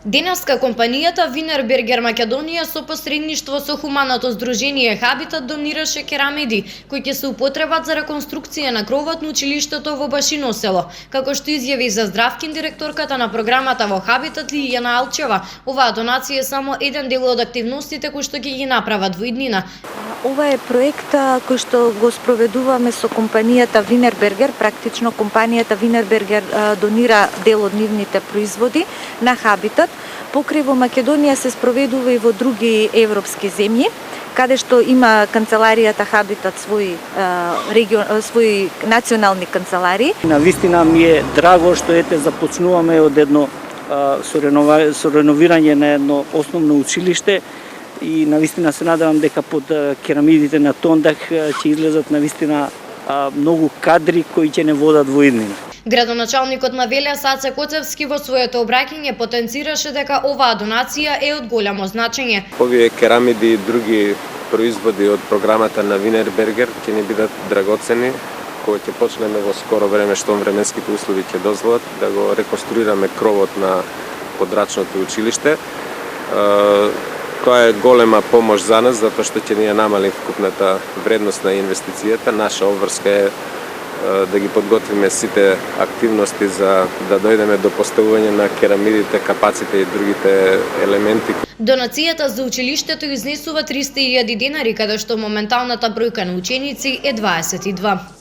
Денеска компанијата Wienerberger Македонија со посредништво со хуманото здружение Хабитат донираше керамиди кои ќе се употребат за реконструкција на кровот на училиштето во Башино село. Како што изјави за Здравкин директорката на програмата во Хабитат Лијана Алчева, оваа донација е само еден дел од активностите кои што ќе ги направат во иднина. Ова е проект кој што го спроведуваме со компанијата Wienerberger. Практично компанијата Wienerberger донира дел од нивните производи на Хабитат. Покрај во Македонија се спроведува и во други европски земји, каде што има канцеларијата Хабитат своји национални канцеларии. Навистина ми е драго што започнуваме од едно со реновирање на едно основно училиште и навистина се надевам дека под керамидите на Тондах ќе излезат навистина многу кадри кои ќе не водат во иднина. Градоначалникот на Велес Аце Коцевски во своето обраќање потенцираше дека оваа донација е од голямо значење. Овие керамиди и други производи од програмата на Wienerberger ќе ни бидат драгоцени, кога ќе почнеме во скоро време, штом временските услови ќе дозволат, да го реконструираме кровот на подрачното училиште. Тоа е голема помош за нас, затоа што ќе ни ја намали вкупната вредност на инвестицијата. Наша обврска е да ги подготвиме сите активности за да дојдеме до поставување на керамидите, капаците и другите елементи. Донацијата за училиштето изнесува 300.000 денари, каде што моменталната бројка на ученици е 22.